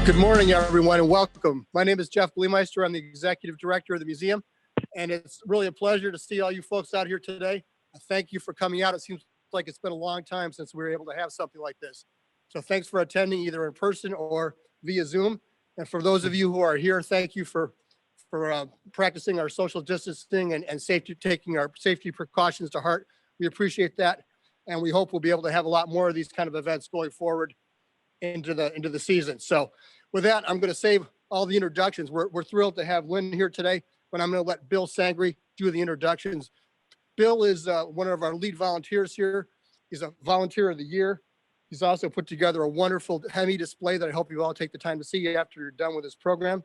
Good morning, everyone, and welcome. My name is Jeff Bleemeister. I'm the Executive Director of the museum, and it's really a pleasure to see all you folks out here today. Thank you for coming out. It seems like it's been a long time since we were able to have something like this. So thanks for attending either in person or via Zoom. And for those of you who are here, thank you for practicing our social distancing and safety, taking our safety precautions to heart. We appreciate that, and we hope we'll be able to have a lot more of these kind of events going forward into the season. So with that, I'm going to save all the introductions. We're thrilled to have Lynn here today, but I'm going to let Bill Sangrey do the introductions. Bill is one of our lead volunteers here. He's a volunteer of the year. He's also put together a wonderful Hemi display that I hope you all take the time to see after you're done with this program.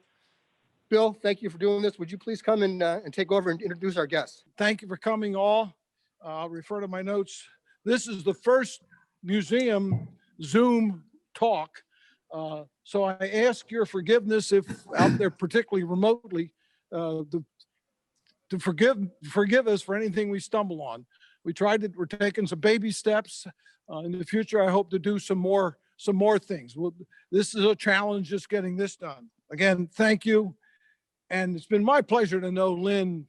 Bill, thank you for doing this. Would you please come and take over and introduce our guests? Thank you for coming all. I'll refer to my notes. This is the first museum Zoom talk. So I ask your forgiveness if out there, particularly remotely, to forgive us for anything we stumble on. We're taking some baby steps. In the future, I hope to do some more things. This is a challenge, just getting this done. Again, thank you. And it's been my pleasure to know Lynn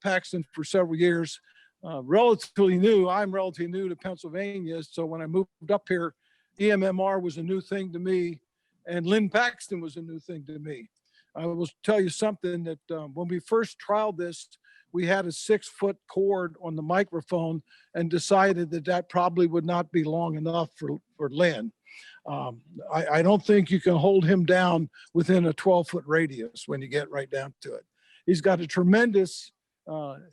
Paxton for several years. Relatively new. I'm relatively new to Pennsylvania. So when I moved up here, EMMR was a new thing to me, and Lynn Paxton was a new thing to me. I will tell you something that when we first trialed this, we had a 6-foot cord on the microphone and decided that probably would not be long enough for Lynn. I don't think you can hold him down within a 12-foot radius when you get right down to it. He's got a tremendous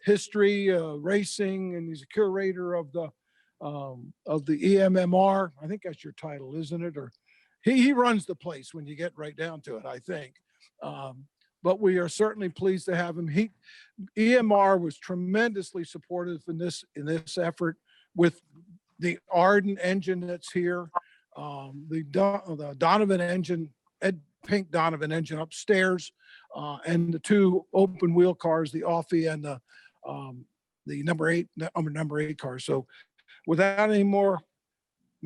history, racing, and he's a curator of the EMMR. I think that's your title, isn't it? Or he runs the place when you get right down to it, I think. But we are certainly pleased to have him. EMR was tremendously supportive in this effort with the Ardun engine that's here, the Donovan engine, Ed Pink Donovan engine upstairs, and the 2 open wheel cars, the Offie and the number 8 car. So without any more,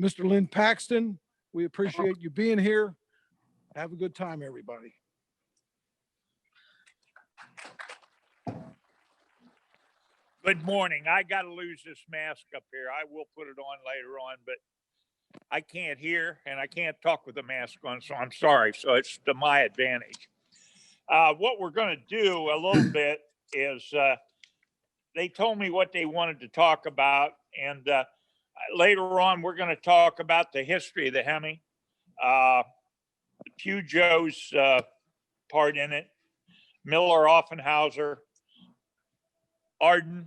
Mr. Lynn Paxton, we appreciate you being here. Have a good time, everybody. Good morning. I got to lose this mask up here. I will put it on later on, but I can't hear and I can't talk with the mask on, so I'm sorry. So it's to my advantage. What we're going to do a little bit is they told me what they wanted to talk about, and later on we're going to talk about the history of the Hemi, Pew Joe's part in it, Miller Offenhauser, Ardun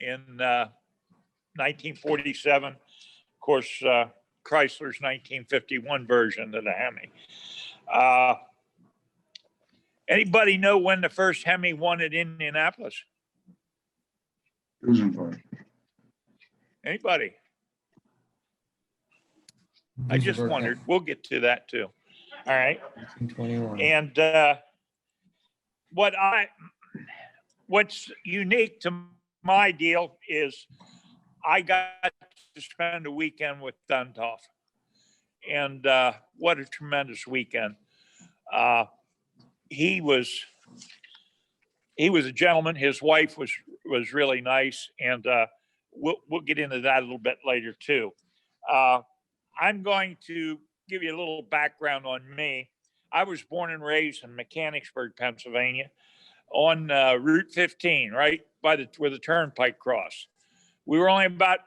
in 1947, of course, Chrysler's 1951 version of the Hemi. Anybody know when the first Hemi won at Indianapolis? Anybody? I just wondered. We'll get to that too. All right. 1921. And what's unique to my deal is I got to spend a weekend with Duntov, and what a tremendous weekend. He was a gentleman. His wife was really nice, and we'll get into that a little bit later too. I'm going to give you a little background on me. I was born and raised in Mechanicsburg, Pennsylvania, on Route 15, right by where the turnpike cross. We were only about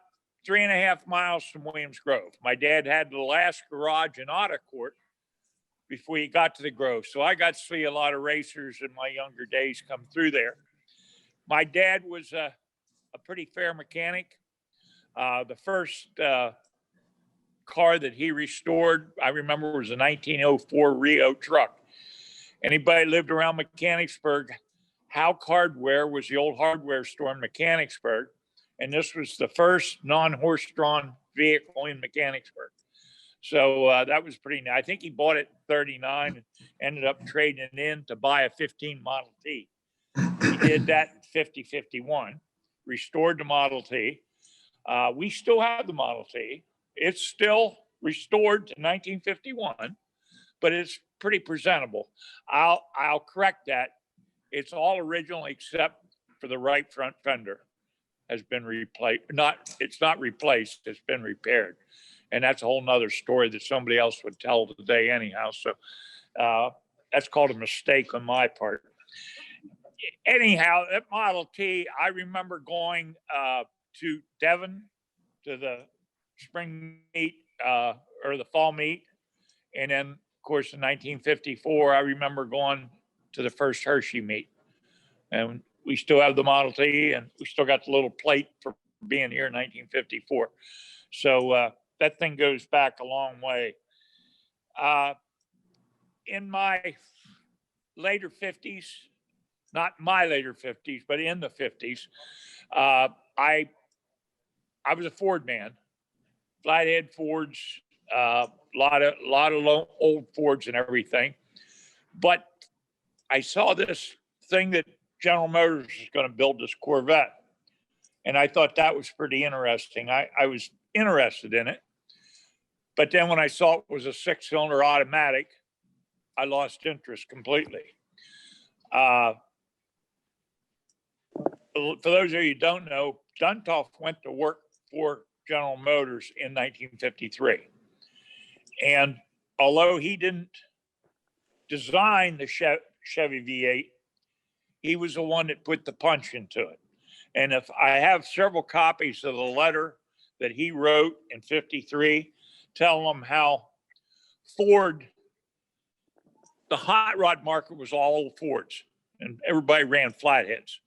3.5 miles from Williams Grove. My dad had the last garage in Otter Court before he got to the Grove. So I got to see a lot of racers in my younger days come through there. My dad was a pretty fair mechanic. The first car that he restored, I remember, was a 1904 Rio truck. Anybody lived around Mechanicsburg, Houck Hardware was the old hardware store in Mechanicsburg. And this was the first non-horse-drawn vehicle in Mechanicsburg. So that was pretty nice. I think he bought it in 39 and ended up trading it in to buy a 15 Model T. He did that in 50-51, restored the Model T. We still have the Model T. It's still restored to 1951, but it's pretty presentable. I'll correct that. It's all original except for the right front fender has been replaced. It's not replaced, it's been repaired. And that's a whole nother story that somebody else would tell today anyhow. So that's called a mistake on my part. Anyhow, that Model T, I remember going to Devon to the spring meet or the fall meet. And then, of course, in 1954, I remember going to the first Hershey meet. And we still have the Model T, and we still got the little plate for being here in 1954. So that thing goes back a long way. In my later 50s, not my later 50s, but in the 50s, I was a Ford man, flathead Fords, a lot of old Fords and everything. But I saw this thing that General Motors is going to build, this Corvette. And I thought that was pretty interesting. I was interested in it. But then when I saw it was a 6-cylinder automatic, I lost interest completely. For those of you who don't know, Duntov went to work for General Motors in 1953. And although he didn't design the Chevy V8, he was the one that put the punch into it. And if I have several copies of the letter that he wrote in 53, telling them how Ford, the hot rod market was all old Fords and everybody ran flatheads.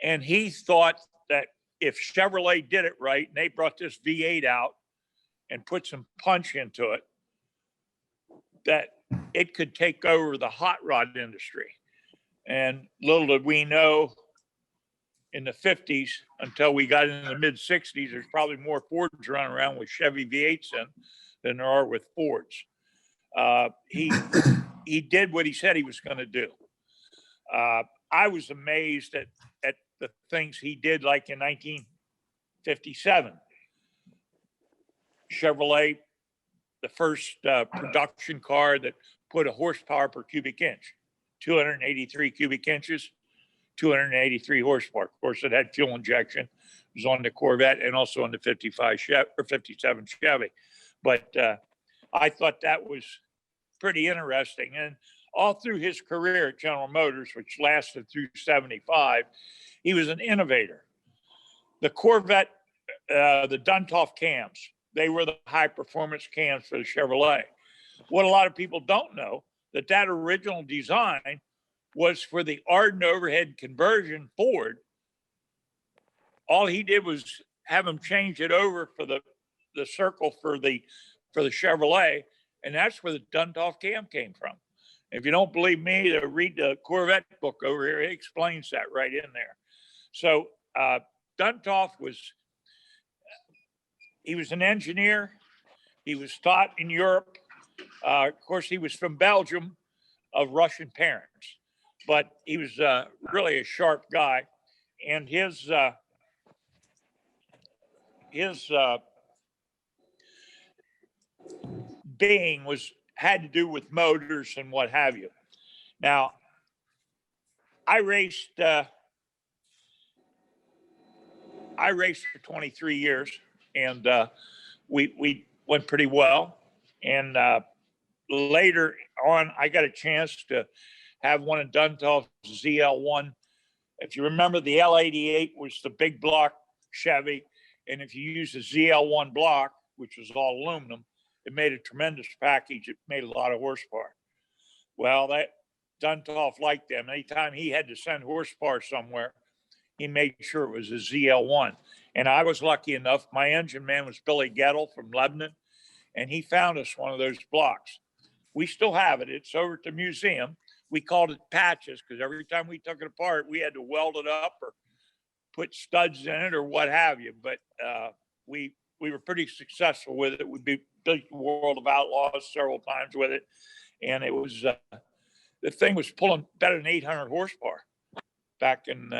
And he thought that if Chevrolet did it right, and they brought this V8 out and put some punch into it, that it could take over the hot rod industry. And little did we know, in the 50s, until we got into the mid 60s, there's probably more Fords running around with Chevy V8s in than there are with Fords. He did what he said he was going to do. I was amazed at the things he did, like in 1957. Chevrolet, the first production car that put a horsepower per cubic inch, 283 cubic inches, 283 horsepower. Of course, it had fuel injection. It was on the Corvette and also on the 55 Chevy or 57 Chevy. But I thought that was pretty interesting. And all through his career at General Motors, which lasted through 75, he was an innovator. The Corvette, the Duntov cams, they were the high performance cams for the Chevrolet. What a lot of people don't know, that original design was for the Ardun overhead conversion Ford. All he did was have him change it over for the circle for the Chevrolet, and that's where the Duntov cam came from. If you don't believe me, read the Corvette book over here. It explains that right in there. So Duntov he was an engineer. He was taught in Europe. Of course, he was from Belgium, of Russian parents, but he was really a sharp guy. And his being had to do with motors and what have you. Now, I raced for 23 years, and we went pretty well. And later on, I got a chance to have one of Duntov's ZL1. If you remember, the L88 was the big block Chevy, and if you use the ZL1 block, which was all aluminum, it made a tremendous package. It made a lot of horsepower. Well, that Duntov liked them. Anytime he had to send horsepower somewhere, he made sure it was a ZL1. And I was lucky enough. My engine man was Billy Gettle from Lebanon, and he found us one of those blocks. We still have it. It's over at the museum. We called it patches because every time we took it apart, we had to weld it up or put studs in it or what have you. But we were pretty successful with it. We beat the World of Outlaws several times with it. And it was, the thing was pulling better than 800 horsepower back in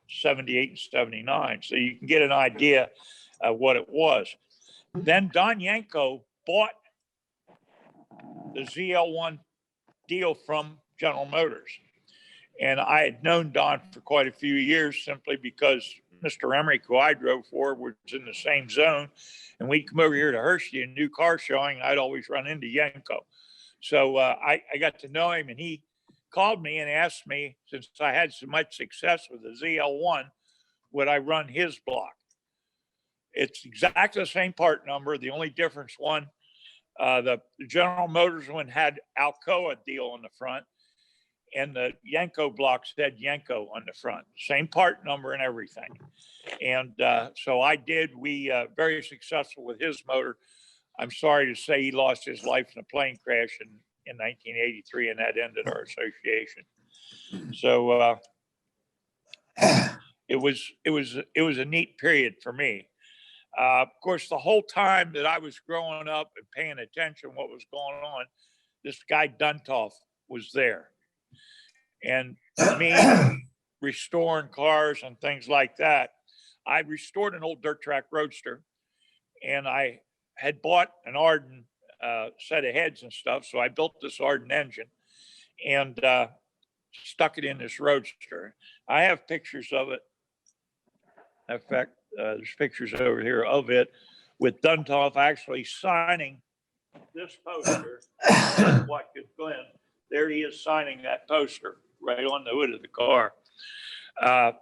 78 and 79. So you can get an idea of what it was. Then Don Yanko bought the ZL1 deal from General Motors. And I had known Don for quite a few years simply because Mr. Emmerich, who I drove for, was in the same zone. And we'd come over here to Hershey, a new car showing. I'd always run into Yenko. So I got to know him, and he called me and asked me, since I had so much success with the ZL1, would I run his block? It's exactly the same part number. The only difference the General Motors one had Alcoa deal on the front, and the Yenko block said Yenko on the front. Same part number and everything. And so I did. We very successful with his motor. I'm sorry to say he lost his life in a plane crash in 1983, and that ended our association. So it was a neat period for me. Of course, the whole time that I was growing up and paying attention to what was going on, this guy Duntov was there. And me restoring cars and things like that, I restored an old dirt track roadster, and I had bought an Ardun set of heads and stuff. So I built this Ardun engine and stuck it in this roadster. I have pictures of it. In fact, there's pictures over here of it with Duntov actually signing this poster. Watkins Glen. There he is signing that poster right on the hood of the car. I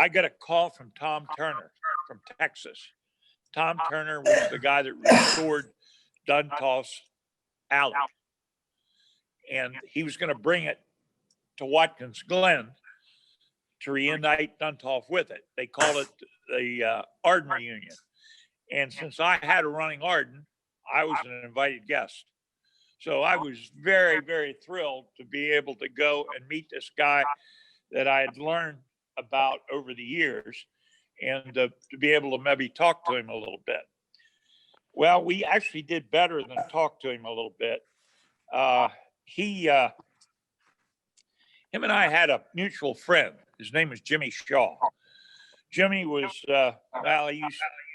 got a call from Tom Turner from Texas. Tom Turner was the guy that restored Duntov's alley. And he was going to bring it to Watkins Glen to reunite Duntov with it. They called it the Ardun reunion. And since I had a running Ardun, I was an invited guest. So I was very, very thrilled to be able to go and meet this guy that I had learned about over the years, and to be able to maybe talk to him a little bit. Well, we actually did better than talk to him a little bit. Him and I had a mutual friend. His name was Jimmy Shaw. Jimmy was, he used to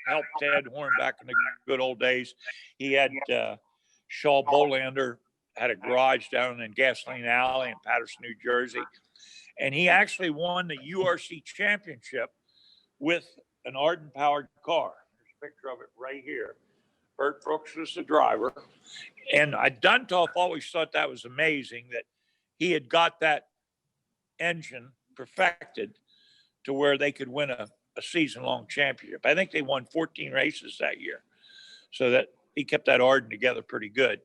help Ted Horn back in the good old days. He had Shaw Bolander had a garage down in Gasoline Alley in Patterson, New Jersey. And he actually won the URC championship with an Ardun powered car. There's a picture of it right here. Bert Brooks was the driver. And Duntov always thought that was amazing that he had got that engine perfected to where they could win a season-long championship. I think they won 14 races that year. So that he kept that Ardun together pretty good.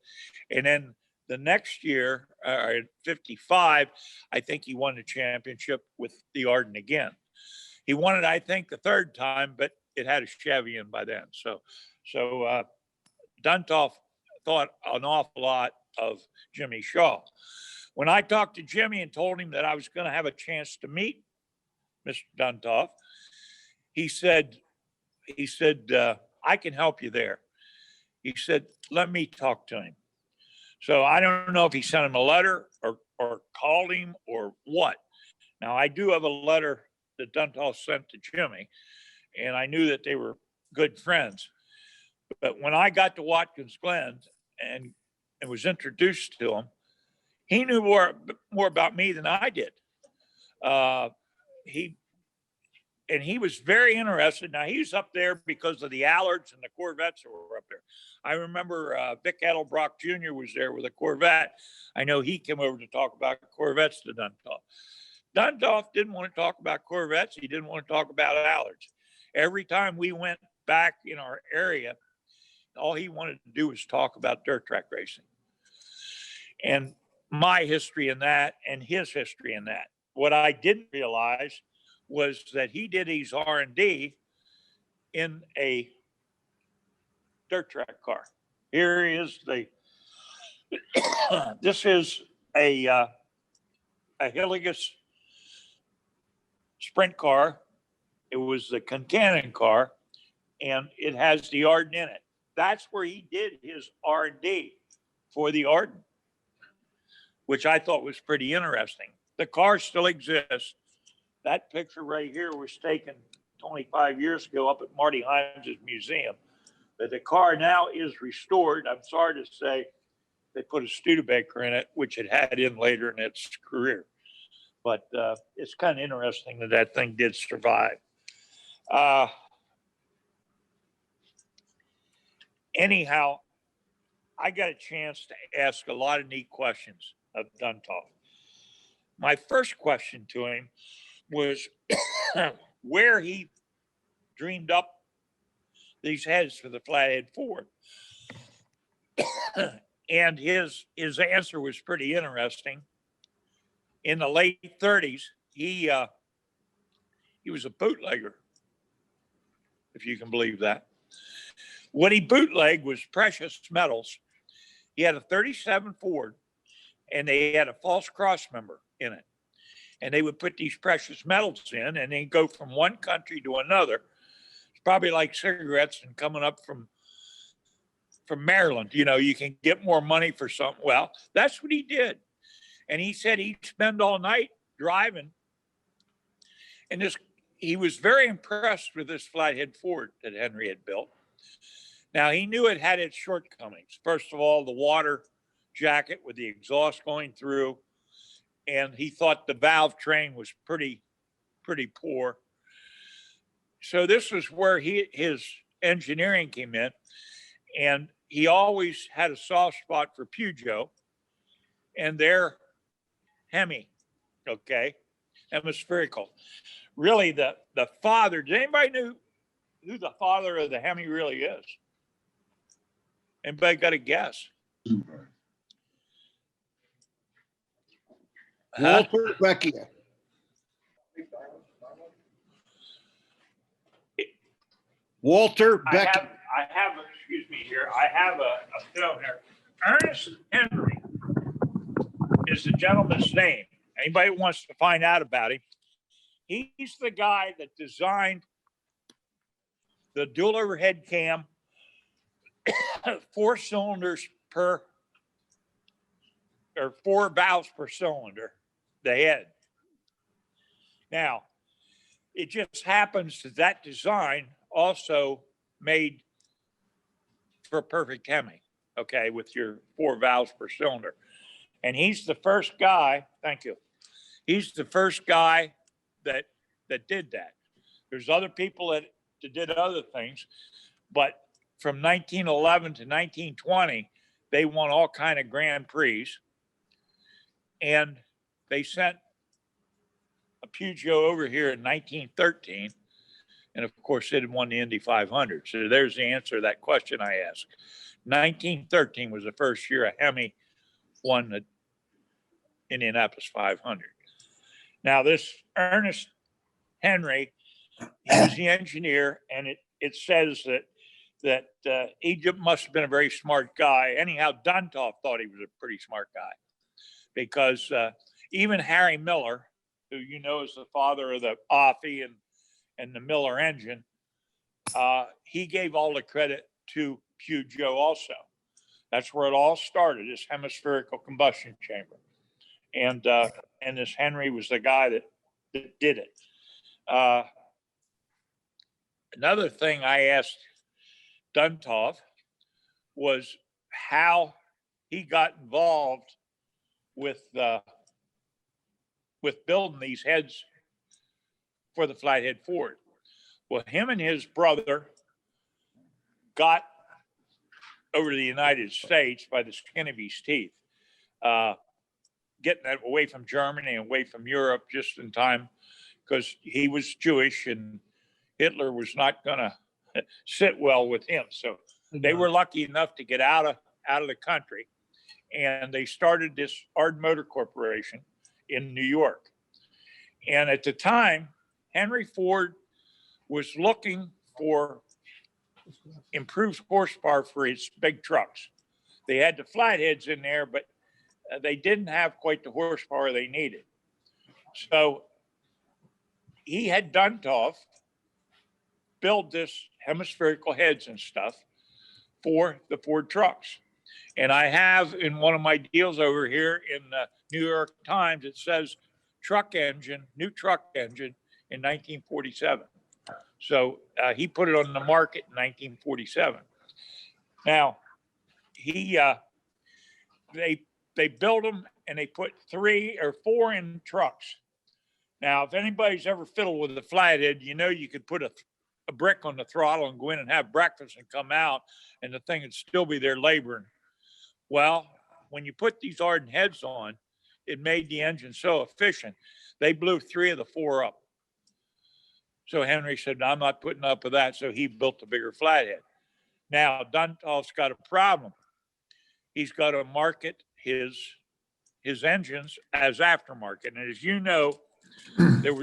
And then the next year, at 55, I think he won the championship with the Ardun again. He won it, I think, the third time, but it had a Chevy in by then. So Duntov thought an awful lot of Jimmy Shaw. When I talked to Jimmy and told him that I was going to have a chance to meet Mr. Duntov, he said, I can help you there. He said, let me talk to him. So I don't know if he sent him a letter or called him or what. Now, I do have a letter that Duntov sent to Jimmy, and I knew that they were good friends. But when I got to Watkins Glen and was introduced to him, he knew more about me than I did. He was very interested. Now, he's up there because of the Allards and the Corvettes that were up there. I remember Vic Edelbrock Jr. was there with a Corvette. I know he came over to talk about Corvettes to Duntov. Duntov didn't want to talk about Corvettes. He didn't want to talk about Allards. Every time we went back in our area, all he wanted to do was talk about dirt track racing. And my history in that and his history in that. What I didn't realize was that he did his R&D in a dirt track car. Here is this is a Hillegas sprint car. It was the Concanon car, and it has the Ardun in it. That's where he did his R&D for the Ardun, which I thought was pretty interesting. The car still exists. That picture right here was taken 25 years ago up at Marty Hines' museum. But the car now is restored. I'm sorry to say they put a Studebaker in it, which it had in later in its career. But it's kind of interesting that that thing did survive. Anyhow, I got a chance to ask a lot of neat questions of Duntov. My first question to him was where he dreamed up these heads for the flathead Ford. And his answer was pretty interesting. In the late 30s, he was a bootlegger, if you can believe that. What he bootlegged was precious metals. He had a 37 Ford, and they had a false cross member in it. And they would put these precious metals in, and then go from one country to another. It's probably like cigarettes and coming up from Maryland. You know, you can get more money for something. Well, that's what he did. And he said he'd spend all night driving. And he was very impressed with this flathead Ford that Henry had built. Now, he knew it had its shortcomings. First of all, the water jacket with the exhaust going through. And he thought the valve train was pretty poor. So this was where his engineering came in. And he always had a soft spot for Peugeot and their Hemi, okay, hemispherical. Really, the father, does anybody know who the father of the Hemi really is? Anybody got a guess? Walter Vecchia. Walter Vecchia. I have, excuse me here, I have a film here. Ernest Henry is the gentleman's name. Anybody wants to find out about him, he's the guy that designed the dual overhead cam, 4 cylinders per, or 4 valves per cylinder, the head. Now, it just happens that that design also made for a perfect Hemi, okay, with your 4 valves per cylinder. And he's the first guy, thank you. He's the first guy that did that. There's other people that did other things, but from 1911 to 1920, they won all kind of Grand Prix. And they sent a Peugeot over here in 1913. And of course, it had won the Indy 500. So there's the answer to that question I asked. 1913 was the first year a Hemi won the Indianapolis 500. Now, this Ernest Henry, he was the engineer, and it says that Egypt must have been a very smart guy. Anyhow, Duntov thought he was a pretty smart guy, because even Harry Miller, who you know is the father of the Offie and the Miller engine, he gave all the credit to Peugeot also. That's where it all started, this hemispherical combustion chamber. And this Henry was the guy that did it. Another thing I asked Duntov was how he got involved with building these heads for the flathead Ford. Well, him and his brother got over to the United States by the skin of his teeth, getting that away from Germany and away from Europe just in time, because he was Jewish and Hitler was not going to sit well with him. So they were lucky enough to get out of the country, and they started this Ardun Motor Corporation in New York. And at the time, Henry Ford was looking for improved horsepower for his big trucks. They had the flatheads in there, but they didn't have quite the horsepower they needed. So he had Duntov build this hemispherical heads and stuff for the Ford trucks. And I have in one of my deals over here in the New York Times, it says truck engine, new truck engine in 1947. So he put it on the market in 1947. Now, they build them and they put 3 or 4 in trucks. Now, if anybody's ever fiddled with a flathead, you know you could put a brick on the throttle and go in and have breakfast and come out, and the thing would still be there laboring. Well, when you put these Ardun heads on, it made the engine so efficient, they blew 3 of the 4 up. So Henry said, no, I'm not putting up with that. So he built a bigger flathead. Now, Duntov's got a problem. He's got to market his engines as aftermarket. And as you know,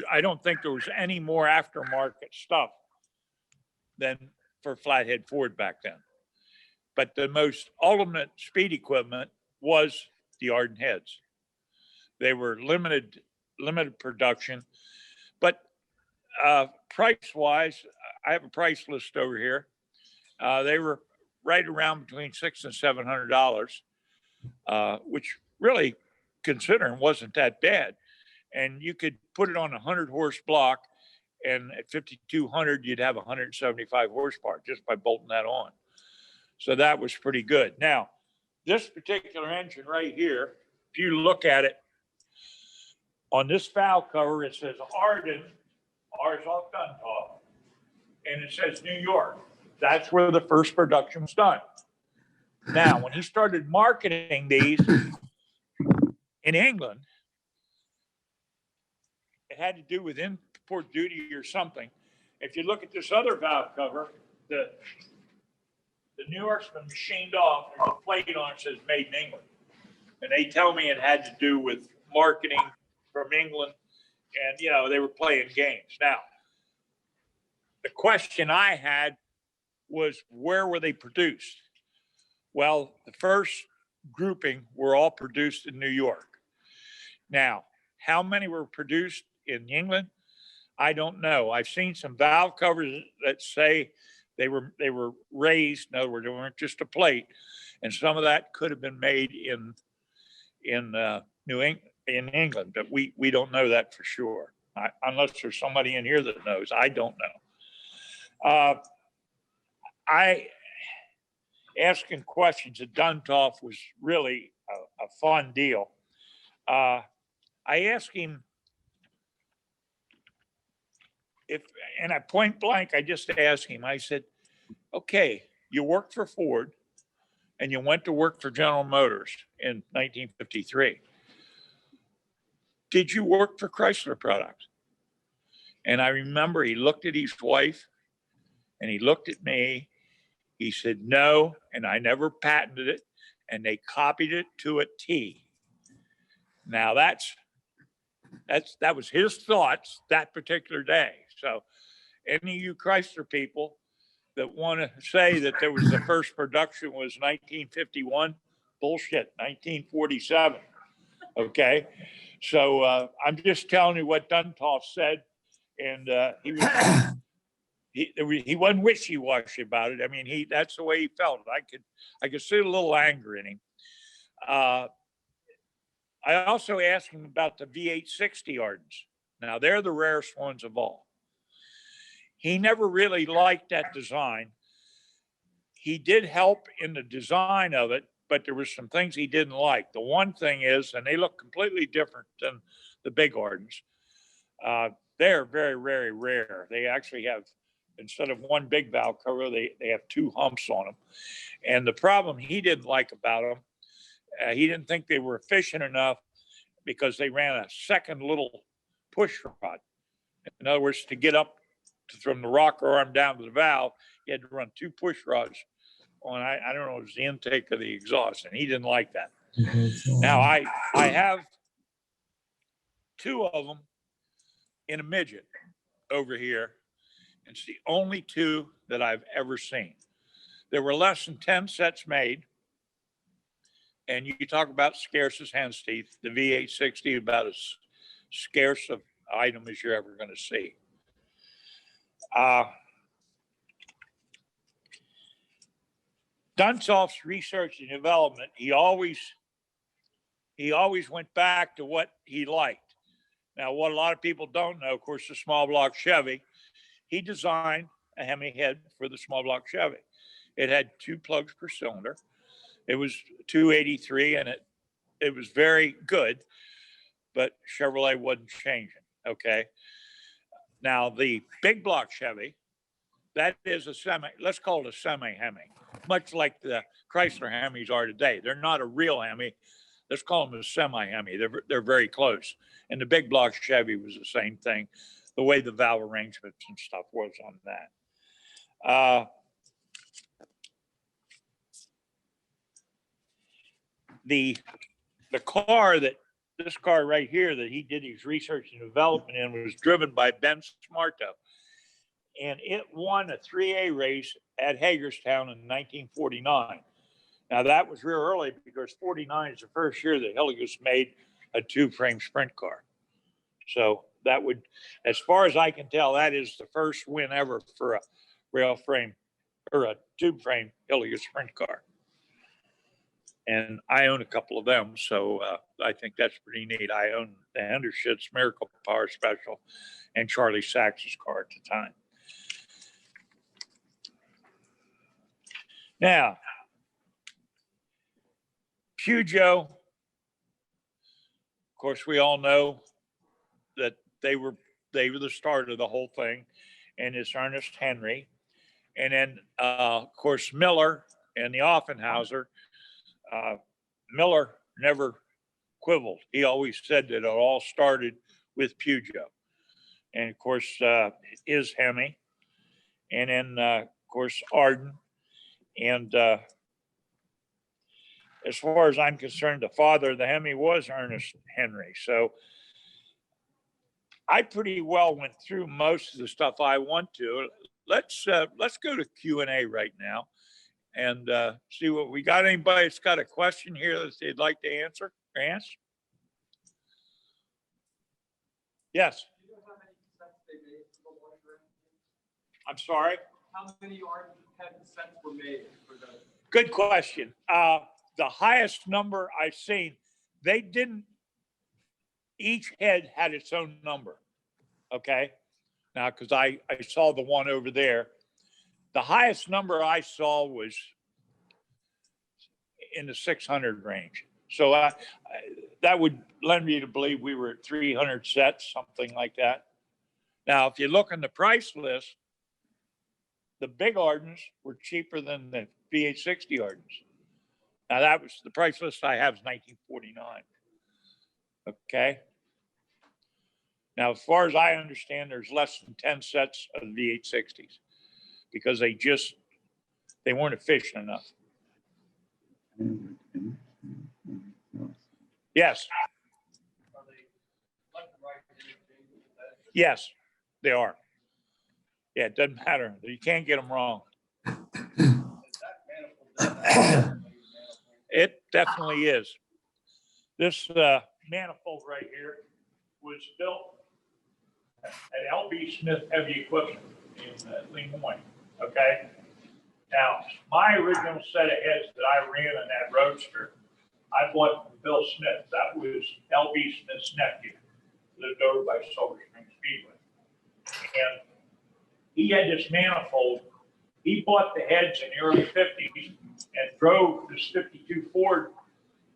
I don't think there was any more aftermarket stuff than for Flathead Ford back then. But the most ultimate speed equipment was the Ardun heads. They were limited production, but price-wise, I have a price list over here. They were right around between $600 and $700, which really, considering, wasn't that bad. And you could put it on a 100-horse block, and at 5,200, you'd have 175 horsepower just by bolting that on. So that was pretty good. Now, this particular engine right here, if you look at it, on this valve cover, it says Ardun, R's off Duntov, and it says New York. That's where the first production was done. Now, when he started marketing these in England, it had to do with import duty or something. If you look at this other valve cover, the New York's been machined off. There's a plate on it that says Made in England. And they tell me it had to do with marketing from England. And, you know, they were playing games. Now, the question I had was, where were they produced? Well, the first grouping were all produced in New York. Now, how many were produced in England? I don't know. I've seen some valve covers that say they were raised. In other words, they weren't just a plate, and some of that could have been made in England, but we don't know that for sure. Unless there's somebody in here that knows, I don't know. Asking questions at Duntov was really a fun deal. I asked him and I point blank, I just asked him, I said, okay, you worked for Ford and you went to work for General Motors in 1953. Did you work for Chrysler Products? And I remember he looked at his wife and he looked at me. He said, no, and I never patented it, and they copied it to a T. Now that was his thoughts that particular day. So any of you Chrysler people that want to say that there was the first production was 1951, bullshit, 1947. Okay. So I'm just telling you what Duntov said. And he wasn't wishy-washy about it. I mean, that's the way he felt. I could see a little anger in him. I also asked him about the V860 Arduns. Now, they're the rarest ones of all. He never really liked that design. He did help in the design of it, but there were some things he didn't like. The one thing is, and they look completely different than the big Arduns. They're very, very rare. They actually have, instead of one big valve cover, they have 2 humps on them. And the problem he didn't like about them, he didn't think they were efficient enough because they ran a second little push rod. In other words, to get up from the rocker arm down to the valve, you had to run 2 push rods on, I don't know, it was the intake of the exhaust, and he didn't like that. Now, I have 2 of them in a midget over here. It's the only 2 that I've ever seen. There were less than 10 sets made. And you talk about scarce as hen's teeth, the V860 about as scarce of item as you're ever going to see. Duntov's research and development, he always went back to what he liked. Now, what a lot of people don't know, of course, the small block Chevy, he designed a Hemi head for the small block Chevy. It had 2 plugs per cylinder. It was 283, and it was very good, but Chevrolet wasn't changing. Okay. Now the big block Chevy, that is a semi, let's call it a semi Hemi, much like the Chrysler Hemis are today. They're not a real Hemi. Let's call them a semi Hemi. They're very close. And the big block Chevy was the same thing, the way the valve arrangements and stuff was on that. The car this car right here that he did his research and development in was driven by Ben Smarto. And it won a 3A race at Hagerstown in 1949. Now that was real early because 49 is the first year that Hillegas made a 2-frame sprint car. So that would, as far as I can tell, that is the first win ever for a rail frame or a tube frame Hillegas sprint car. And I own a couple of them, so I think that's pretty neat. I own the Henderson's Miracle Power Special and Charlie Sachs's car at the time. Now, Peugeot, of course, we all know that they were the start of the whole thing, and it's Ernest Henry. And then, of course, Miller and the Offenhauser. Miller never quibbled. He always said that it all started with Peugeot. And of course, his Hemi. And then, of course, Ardun. And as far as I'm concerned, the father of the Hemi was Ernest Henry. So I pretty well went through most of the stuff I want to. Let's go to Q&A right now and see what we got. Anybody that's got a question here that they'd like to answer or ask? Yes. Do you know how many cassettes they made for the water? I'm sorry? How many Ardun cassettes were made for the? Good question. The highest number I've seen, they didn't, each head had its own number. Okay. Now, because I saw the one over there. The highest number I saw was in the 600 range. So that would lend me to believe we were at 300 sets, something like that. Now, if you look on the price list, the big Arduns were cheaper than the V860 Arduns. Now, that was the price list I have is 1949. Okay. Now, as far as I understand, there's less than 10 sets of the V860s because they weren't efficient enough. Yes. Are they left and right? Yes, they are. Yeah, it doesn't matter. You can't get them wrong. It definitely is. This manifold right here was built at L.B. Smith Heavy Equipment in Lemoyne. Okay. Now, my original set of heads that I ran in that Roadster, I bought from Bill Smith. That was L.B. Smith's nephew, lived over by Silver Spring Speedway. And he had this manifold. He bought the heads in the early 50s and drove this 52 Ford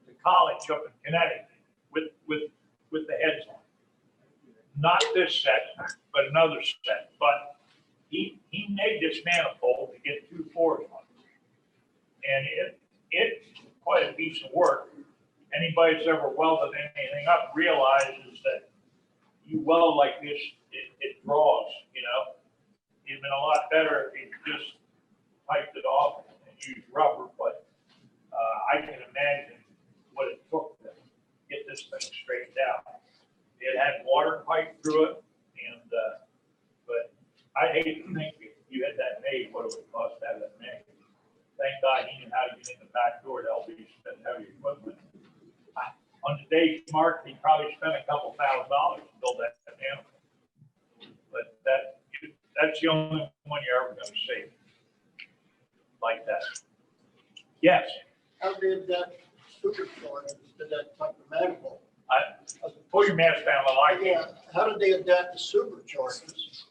to college up in Connecticut with the heads on. Not this set, but another set. But he made this manifold to get 2 Fords on it. And it's quite a piece of work. Anybody that's ever welded anything up realizes that you weld like this, it draws, you know. It'd been a lot better if you just piped it off and used rubber, but I can imagine what it took to get this thing straightened out. It had water pipe through it, and but I hate to think if you had that made, what it would cost to have that made. Thank God he knew how to get in the back door to LB Smith Heavy Equipment. On today's market, he probably spent a couple $1,000 to build that animal. But that's the only one you're ever going to see like that. Yes. How did that supercharger to that type of manifold? Pull your mask down a little. Yeah, how did they adapt the superchargers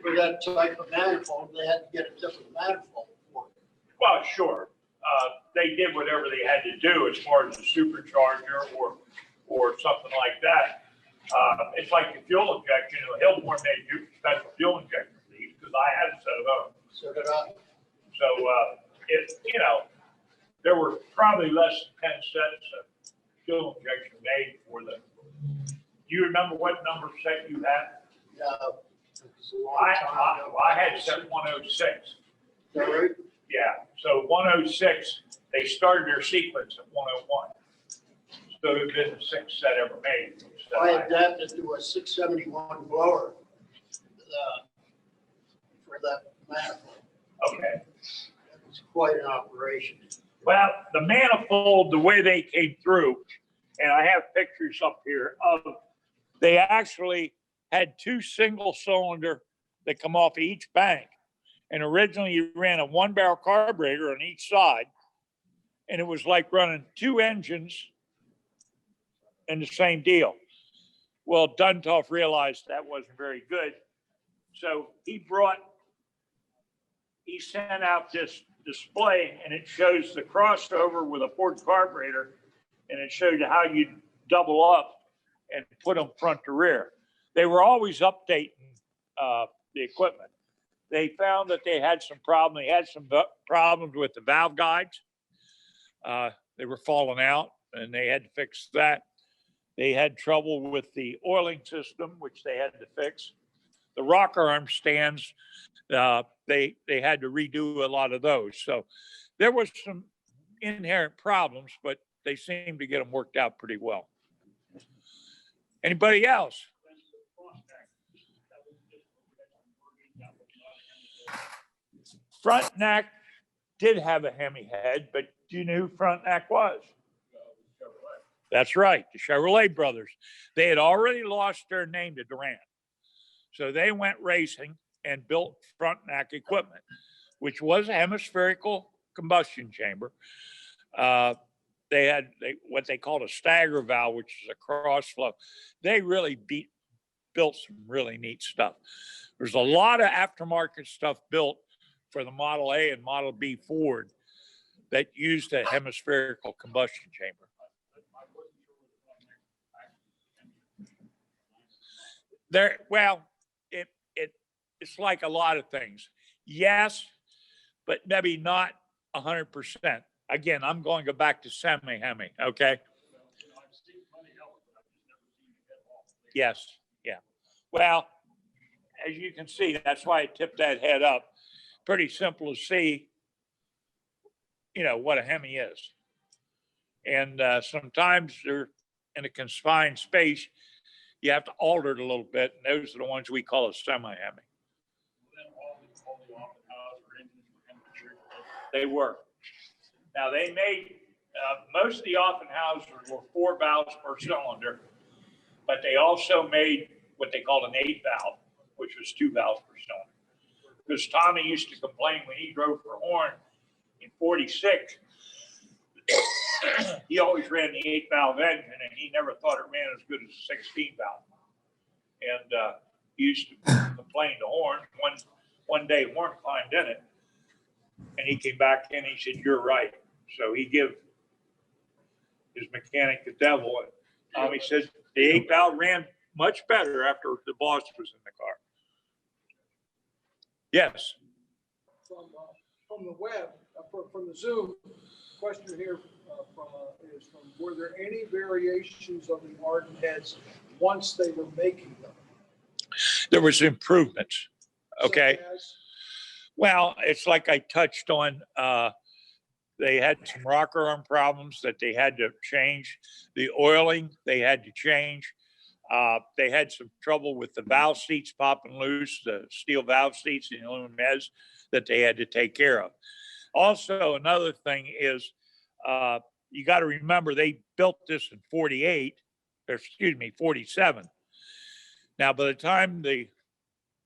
for that type of manifold? They had to get a different manifold for it. Well, sure. They did whatever they had to do as far as the supercharger or something like that. It's like the fuel injection. Hillborn made special fuel injection for these because I had a set of those. So did I. So there were probably less than 10 sets of fuel injection made for them. Do you remember what number set you had? No. I had set 106. Is that right? Yeah, so 106, they started their sequence at 101. So it would have been the sixth set ever made. I adapted to a 671 blower for that manifold. Okay. It was quite an operation. Well, the manifold, the way they came through, and I have pictures up here of, they actually had two single cylinder that come off each bank. And originally you ran a 1-barrel carburetor on each side. And it was like running two engines in the same deal. Well, Duntov realized that wasn't very good. So he sent out this display, and it shows the crossover with a Ford carburetor, and it showed you how you double up and put them front to rear. They were always updating the equipment. They found that they had some problems. They had some problems with the valve guides. They were falling out, and they had to fix that. They had trouble with the oiling system, which they had to fix. The rocker arm stands, they had to redo a lot of those. So there was some inherent problems, but they seemed to get them worked out pretty well. Anybody else? Frontenac did have a Hemi head, but do you know who Frontenac was? That's right, the Chevrolet brothers. They had already lost their name to Durant. So they went racing and built Frontenac equipment, which was a hemispherical combustion chamber. They had what they called a stagger valve, which is a cross flow. They really built some really neat stuff. There's a lot of aftermarket stuff built for the Model A and Model B Ford that used a hemispherical combustion chamber. It's like a lot of things. Yes, but maybe not 100%. Again, I'm going to go back to semi-Hemi, okay? Yes, yeah. Well, as you can see, that's why I tipped that head up. Pretty simple to see, what a Hemi is. And sometimes they're in a confined space. You have to alter it a little bit. And those are the ones we call a semi-Hemi. They were. Now they made, most of the Offenhausers were 4 valves per cylinder, but they also made what they called an 8 valve, which was 2 valves per cylinder. Because Tommy used to complain when he drove for Horn in 46, he always ran the 8 valve engine and he never thought it ran as good as a 16 valve. And he used to complain to Horn. One day Horn climbed in it and he came back in and he said, "You're right." So he gave his mechanic the devil. And Tommy said the 8 valve ran much better after the boss was in the car. Yes. From the web, from the Zoom, question here is were there any variations of the Ardun heads once they were making them? There was improvements. Okay. Such as? Well, it's like I touched on, they had some rocker arm problems that they had to change. The oiling, they had to change. They had some trouble with the valve seats popping loose, the steel valve seats and aluminum heads that they had to take care of. Also, another thing is, you got to remember they built this in 47. Now, by the time the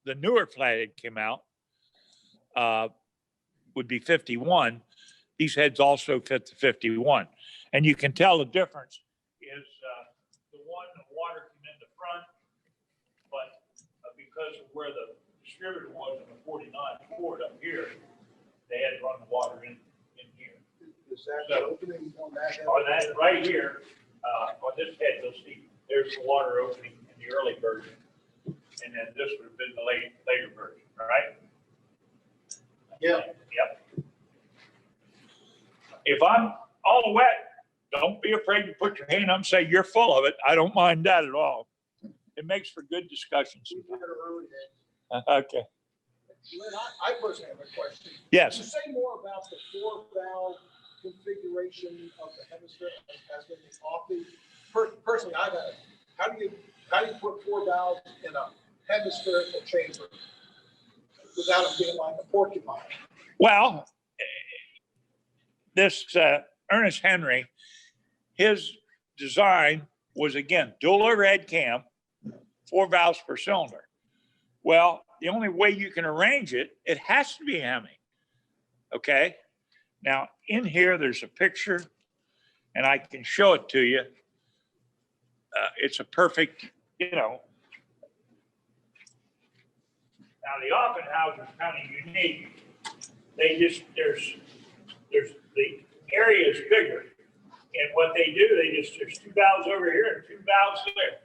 newer flathead came out, would be 51. These heads also fit the 51. And you can tell the difference is the water came in the front, but because of where the distributor was in the 49 Ford up here, they had to run the water in Is that opening on that? end? On that, right here, on this head, you'll see, there's the water opening in the early version. And then this would have been the later version, all right? Yeah. Yep. If I'm all wet, don't be afraid to put your hand up and say you're full of it. I don't mind that at all. It makes for good discussions. We've had our own end. Okay. Lynn, I personally have a question. Can Yes. you say more about the 4-valve configuration of the hemisphere as in the often? Personally, I've had, how do you put 4 valves in a hemispherical chamber without it being like a porcupine? Well, this Ernest Henry, his design was, again, dual overhead cam, 4 valves per cylinder. Well, the only way you can arrange it, it has to be a Hemi. Okay. Now, in here, there's a picture, and I can show it to you. It's a perfect, Now, the Offenhouse is kind of unique. They just, there's the area is bigger. And what they do, there's 2 valves over here and 2 valves there.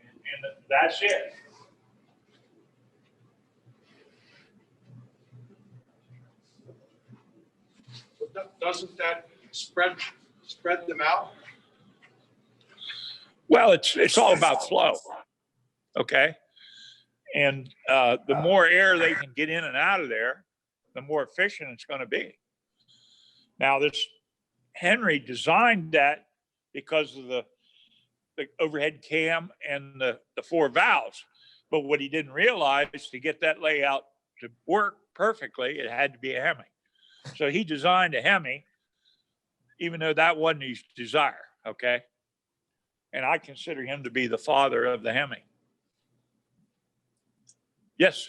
And that's it. Doesn't that spread them out? Well, it's all about flow. Okay. And the more air they can get in and out of there, the more efficient it's going to be. Now, this Henry designed that because of the overhead cam and the 4 valves. But what he didn't realize is to get that layout to work perfectly, it had to be a Hemi. So he designed a Hemi, even though that wasn't his desire. Okay. And I consider him to be the father of the Hemi. Yes.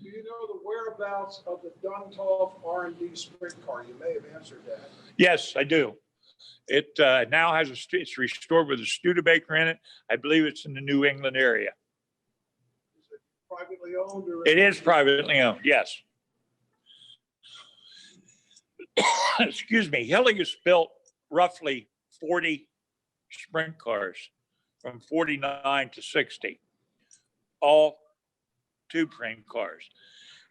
Do you know the whereabouts of the Duntov R&D sprint car? You may have answered that. Yes, I do. It now has it's restored with a Studebaker in it. I believe it's in the New England area. Is it privately owned or? It is privately owned, yes. Excuse me. Hilligus built roughly 40 sprint cars from 49 to 60, all tube frame cars.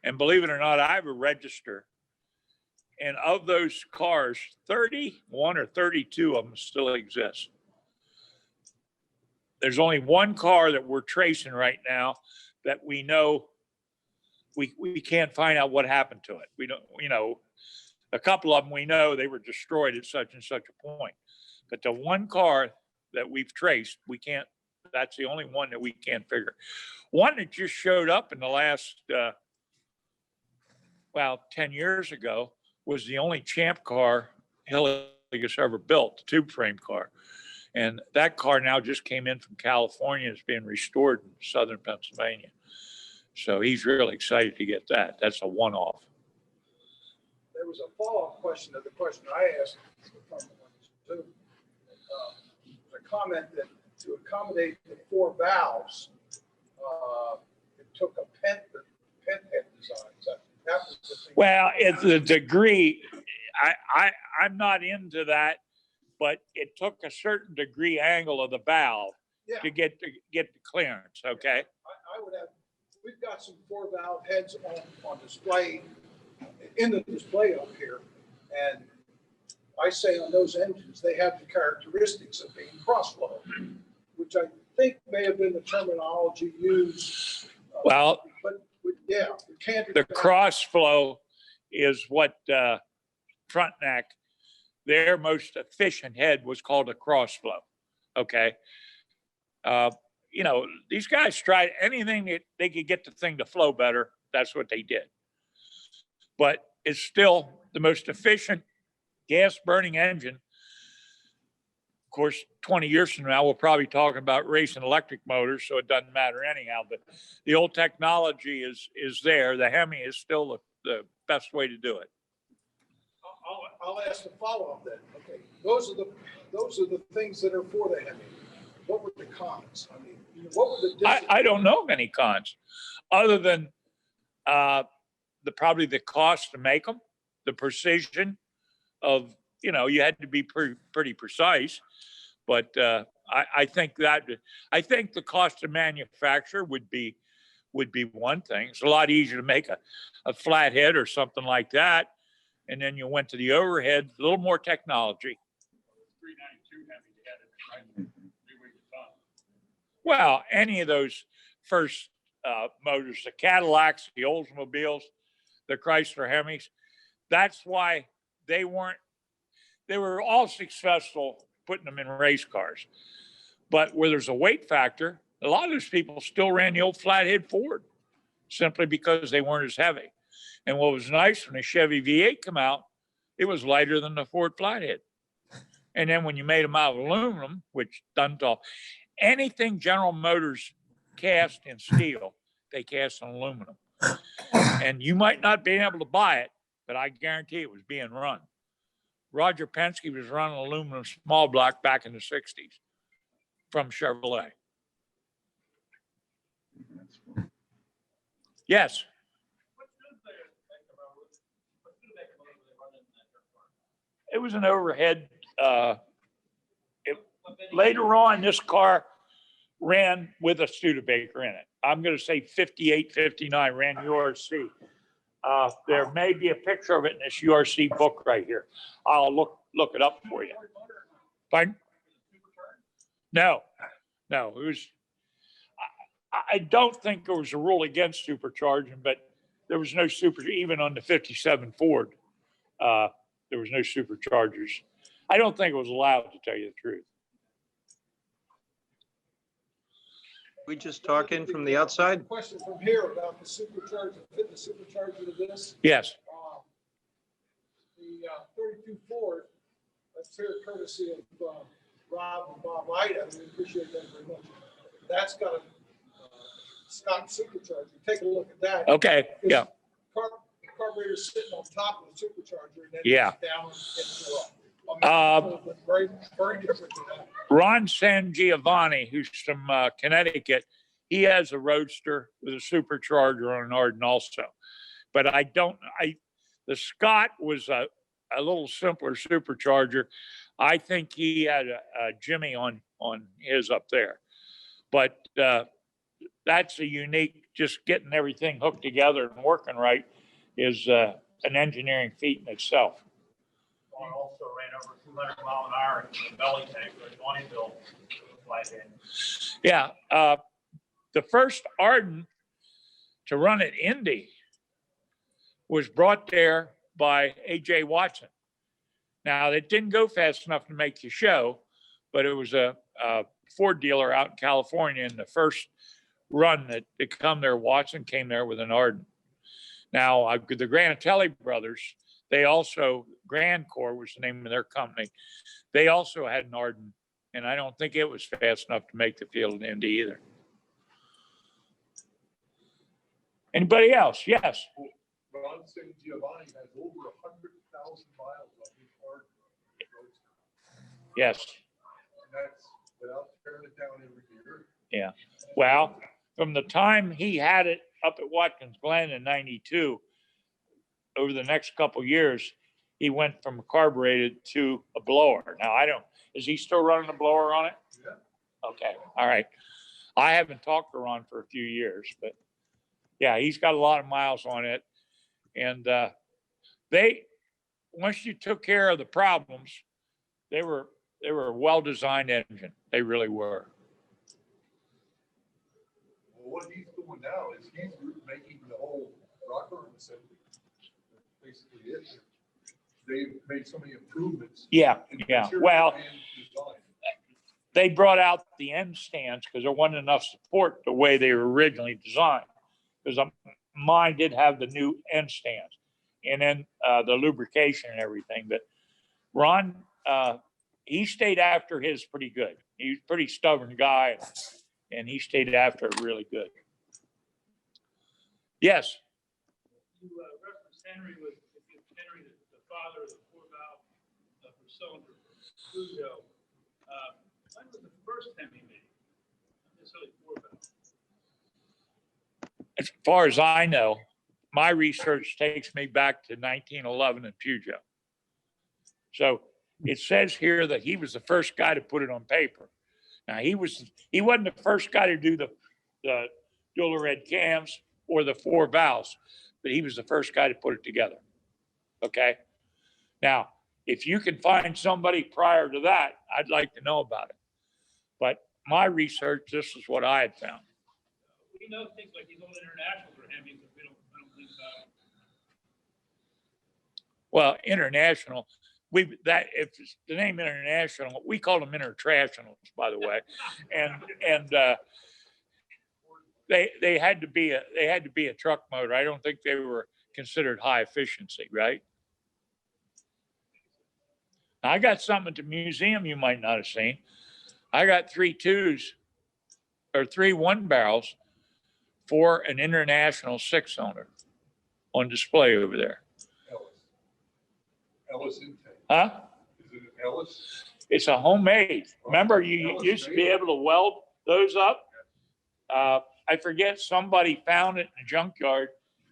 And believe it or not, I have a register. And of those cars, 31 or 32 of them still exist. There's only one car that we're tracing right now that we know we can't find out what happened to it. We don't, a couple of them we know they were destroyed at such and such a point. But the one car that we've traced, we can't, that's the only one that we can't figure. One that just showed up in the last, 10 years ago was the only Champ car Hilligus ever built, the tube frame car. And that car now just came in from California. It's being restored in southern Pennsylvania. So he's really excited to get that. That's a one-off. There was a follow-up question to the question I asked from Zoom. A comment that to accommodate the 4 valves, it took a pent head design. That was the thing. Well, it's the degree. I'm not into that, but it took a certain degree angle of the valve to get the clearance. Okay. I would have. We've got some 4 valve heads on display in the display up here, and I say on those engines they have the characteristics of being cross-flow, which I think may have been the terminology used. Well, but yeah, we can't. The cross flow is what Frontenac, their most efficient head was called a cross flow. Okay. These guys tried anything that they could get the thing to flow better. That's what they did. But it's still the most efficient gas burning engine. Of course, 20 years from now, we'll probably talk about racing electric motors, so it doesn't matter anyhow. But the old technology is there. The Hemi is still the best way to do it. I'll ask the follow-up then. Okay, those are the things that are for the Hemi. What were the cons? I mean, what were the I don't know of any cons, other than probably the cost to make them, the precision, you had to be pretty precise. But I think the cost of manufacture would be one thing. It's a lot easier to make a flathead or something like that. And then you went to the overhead, a little more technology. 392 Hemi, they had it right 3 weeks of time. Well, any of those first motors, the Cadillacs, the Oldsmobiles, the Chrysler Hemis, that's why they were all successful putting them in race cars. But where there's a weight factor, a lot of those people still ran the old flathead Ford simply because they weren't as heavy. And what was nice when the Chevy V8 came out, it was lighter than the Ford flathead. And then when you made them out of aluminum, which Duntov, anything General Motors cast in steel, they cast in aluminum. And you might not be able to buy it, but I guarantee it was being run. Roger Penske was running aluminum small block back in the 60s from Chevrolet. Yes. It was an overhead. Later on, this car ran with a Studebaker in it. I'm going to say 58, 59 ran URC. There may be a picture of it in this URC book right here. I'll look it up for you. Fine. No, it was. I don't think there was a rule against supercharging, but there was no even on the 57 Ford. There was no superchargers. I don't think it was allowed, to tell you the truth. We just talking from the outside? Question from here about the supercharger, fit the supercharger to this. Yes. The 32 Ford, that's here courtesy of Rob and Bob Ida. We appreciate that very much. That's got a Scott supercharger. Take a look at that. Okay. Yeah. The carburetor's sitting on top of the supercharger, and then Yeah. it's down into very, very different than that. Ron San Giovanni, who's from Connecticut, he has a Roadster with a supercharger on an Ardun also. But the Scott was a little simpler supercharger. I think he had a Jimmy on his up there. But that's a unique, just getting everything hooked together and working right is an engineering feat in itself. One also ran over 200 mile an hour in the belly tank with a Bonnieville flathead. Yeah. The first Ardun to run at Indy was brought there by A.J. Watson. Now, it didn't go fast enough to make the show, but it was a Ford dealer out in California, and the first run that come there, Watson came there with an Ardun. Now, the Granatelli brothers, they also, Grand Corps was the name of their company. They also had an Ardun, and I don't think it was fast enough to make the field in Indy either. Anybody else? Yes. Ron San Giovanni has over 100,000 miles on his Ardun. Yes. And that's without tearing it down every year. Yeah. Well, from the time he had it up at Watkins Glen in 92, over the next couple of years, he went from a carbureted to a blower. Now, is he still running a blower on it? Yeah. Okay. All right. I haven't talked to Ron for a few years, but yeah, he's got a lot of miles on it. And once you took care of the problems, they were a well-designed engine. They really were. Well, what he's doing now is he's making the whole rocker assembly. That's basically it. They've made so many improvements. Yeah. in Yeah. material Well, and design. they brought out the end stands because there wasn't enough support the way they were originally designed. Because mine did have the new end stands and then the lubrication and everything. But Ron, he stayed after his pretty good. He was a pretty stubborn guy, and he stayed after it really good. Yes. You referenced Henry the father of the 4-valve per cylinder Peugeot. When was the first Hemi made? Not necessarily 4-valve. As far as I know, my research takes me back to 1911 in Peugeot. So it says here that he was the first guy to put it on paper. Now he wasn't the first guy to do the dual red cams or the 4 valves, but he was the first guy to put it together. Okay. Now, if you can find somebody prior to that, I'd like to know about it. But my research, this is what I had found. We know things like these old internationals are Hemis, but I don't think about it. Well, international, if it's the name international, we call them internationals, by the way. And they had to be a truck motor. I don't think they were considered high efficiency, right? I got something at the museum you might not have seen. I got 3 2s or 3 1-barrels for an international 6-cylinder on display over there. Ellis intake. Huh? Is it an Ellis? It's a homemade. Remember, you used to be able to weld those up. I forget, somebody found it in the junkyard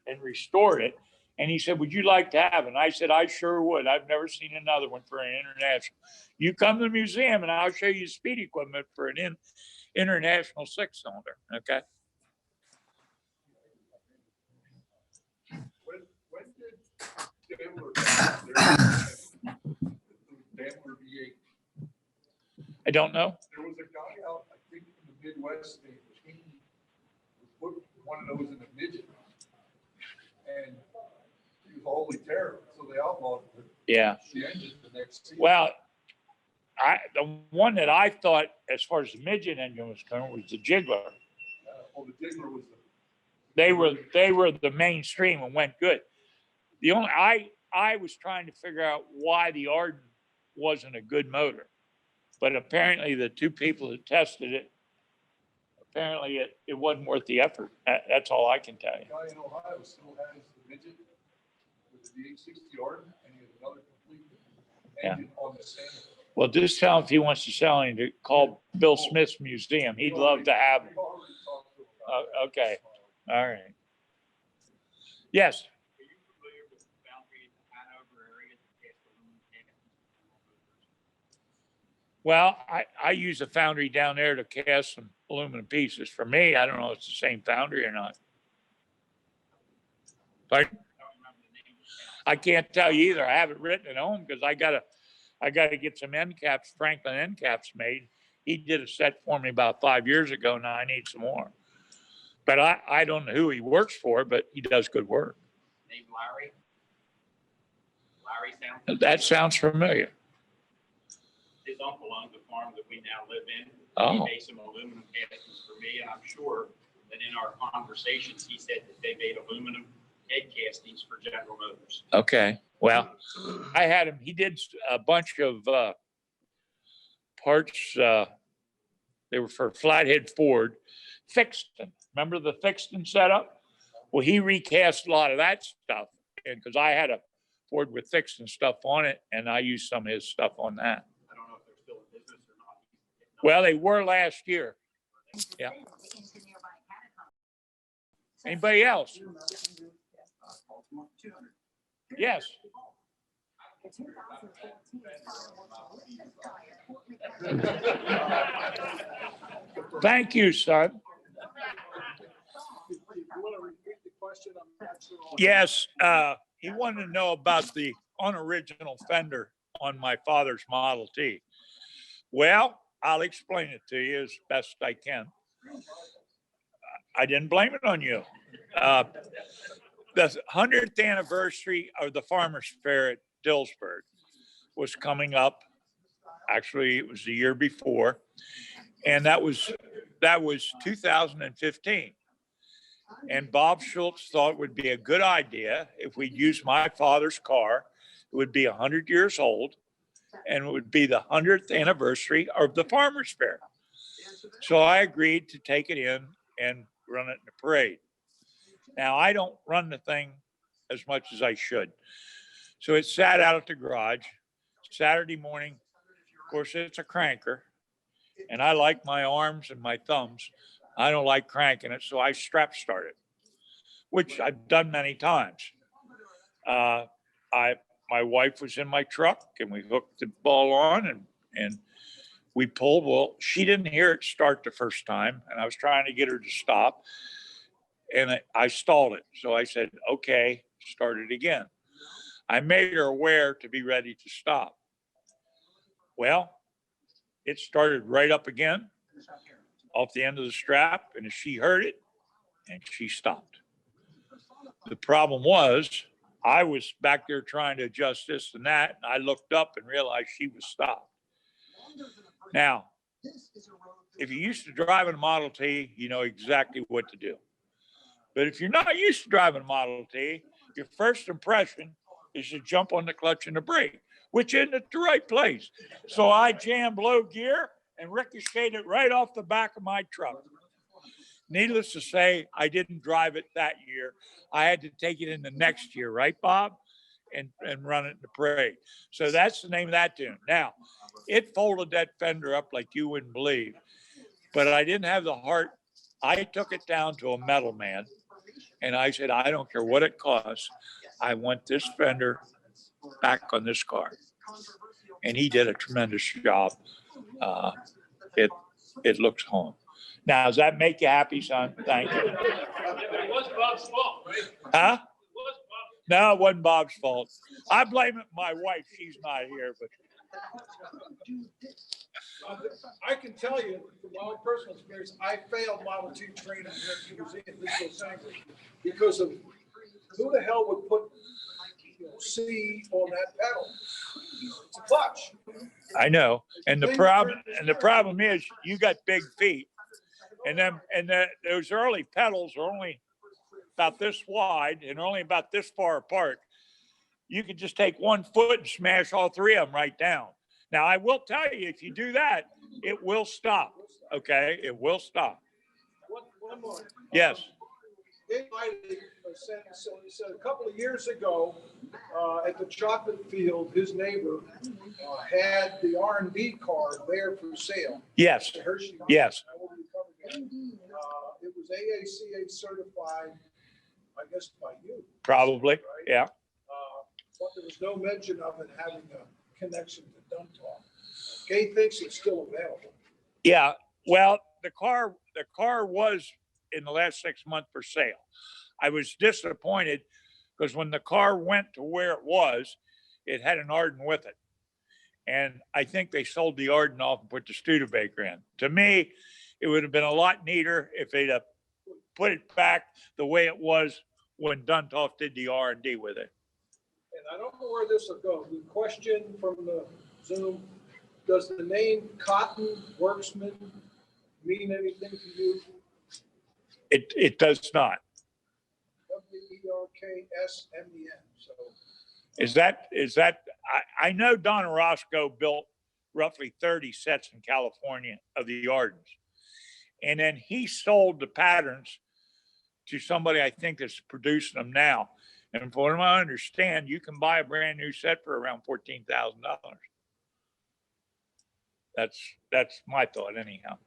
and restored it. And he said, would you like to have it? And I said, I sure would. I've never seen another one for an international. You come to the museum and I'll show you speed equipment for an international 6-cylinder. Okay. When did Daimler V8? I don't know. There was a guy out, I think in the Midwest, he put one of those in a midget. And he was wholly terrible, so they outlawed Yeah. the engine the next season. Well, the one that I thought, as far as the midget engine was concerned, was the Jiggler. Well, the Diggler was They were the mainstream and went good. The only I was trying to figure out why the Ardun wasn't a good motor, but apparently the 2 people that tested it, apparently it wasn't worth the effort. That's all I can tell you. the guy in Ohio still has the midget with the V860 Ardun, and he has another complete engine on the same. Well, just tell him if he wants to sell any to call Bill Smith's museum. He'd love to have them. We've already talked to him about it. Okay. All right. Yes. Are you familiar with the foundry in the Hanover area that cast aluminum cans? Well, I use a foundry down there to cast some aluminum pieces. For me, I don't know if it's the same foundry or not. Pardon? I don't remember the name of the town. I can't tell you either. I have it written at home because I gotta get some end caps, Franklin end caps made. He did a set for me about 5 years ago. Now I need some more. But I don't know who he works for, but he does good work. Name Larry? Larry sounds. That sounds familiar. His uncle owns the farm that we now live in. Oh. He made some aluminum castings for me, and I'm sure that in our conversations, he said that they made aluminum head castings for General Motors. Okay. Well, I had him. He did a bunch of parts. They were for Flathead Ford. Thixton. Remember the Thixton setup? Well, he recast a lot of that stuff. And because I had a Ford with Thixton stuff on it, and I used some of his stuff on that. I don't know if they're still in business or not. Well, they were last year. Yeah. Anybody else? Yes. Thank you, son. You want to repeat the question? I'm not sure. Yes, he wanted to know about the unoriginal fender on my father's Model T. Well, I'll explain it to you as best I can. I didn't blame it on you. The 100th anniversary of the Farmer's Fair at Dillsburg was coming up. Actually, it was the year before, and that was 2015. And Bob Schultz thought it would be a good idea if we'd use my father's car. It would be 100 years old, and it would be the 100th anniversary of the Farmer's Fair. So I agreed to take it in and run it in the parade. Now, I don't run the thing as much as I should. So it sat out at the garage Saturday morning. Of course, it's a cranker, and I like my arms and my thumbs. I don't like cranking it, so I strap start it, which I've done many times. I my wife was in my truck and we hooked the ball on and we pulled. Well, she didn't hear it start the first time, and I was trying to get her to stop, and I stalled it. So I said, okay, start it again. I made her aware to be ready to stop. Well, it started right up again off the end of the strap, and she heard it and she stopped. The problem was I was back there trying to adjust this and that, and I looked up and realized she was stopped. Now, if you're used to driving a Model T, you know exactly what to do. But if you're not used to driving a Model T, your first impression is to jump on the clutch and the brake, which isn't at the right place. So I jammed low gear and ricocheted it right off the back of my truck. Needless to say, I didn't drive it that year. I had to take it in the next year, right, Bob? And run it in the parade. So that's the name of that tune. Now, it folded that fender up like you wouldn't believe, but I didn't have the heart. I took it down to a metal man and I said, I don't care what it costs. I want this fender back on this car. And he did a tremendous job. It looks home. Now, does that make you happy, son? Thank you. It was Bob's fault, right? Huh? It was Bob's. No, it wasn't Bob's fault. I blame it my wife. She's not here, but I can tell you from my own personal experience, I failed Model T training here at the museum, this was Sangrey, because of who the hell would put C on that pedal? It's a clutch. I know. And the problem is you got big feet. And those early pedals are only about this wide and only about this far apart. You could just take one foot and smash all three of them right down. Now, I will tell you, if you do that, it will stop. Okay, it will stop. One more. Yes. Dave Lighty said a couple of years ago at the chocolate field, his neighbor had the R&D car there for sale. Yes. The Hershey. Yes. It was AACA certified, I guess, by you. Probably. Right? Yeah. But there was no mention of it having a connection to Duntov. Gay thinks it's still available. Yeah. Well, the car was in the last 6 months for sale. I was disappointed because when the car went to where it was, it had an Ardun with it. And I think they sold the Ardun off and put the Studebaker in. To me, it would have been a lot neater if they'd have put it back the way it was when Duntov did the R&D with it. And I don't know where this will go. The question from the Zoom, does the name Cotton Worksman mean anything to you? It does not. WERKSMEN. So Is that I know Don Orozco built roughly 30 sets in California of the Arduns. And then he sold the patterns to somebody I think that's producing them now. And from what I understand, you can buy a brand new set for around $14,000. That's my thought anyhow.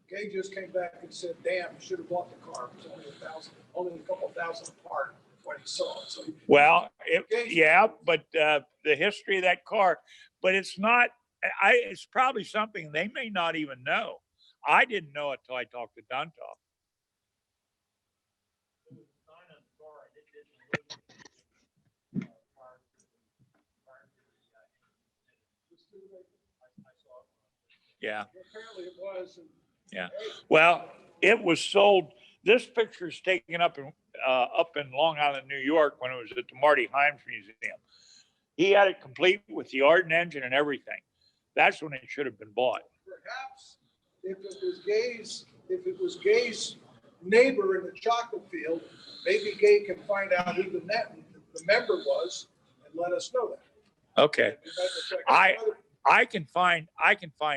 Gay just came back and said, damn, you should have bought the car. It was only a couple thousand apart when he saw it. So well, yeah, but the history of that car, but it's not, it's probably something they may not even know. I didn't know it till I talked to Duntov. Yeah. apparently it was. Yeah. Well, it was sold. This picture is taken up in Long Island, New York, when it was at the Marty Himes Museum. He had it complete with the Ardun engine and everything. That's when it should have been bought. Perhaps if it was Gay's neighbor in the chocolate field, maybe Gay can find out who the member was and let us know that. Okay. I can find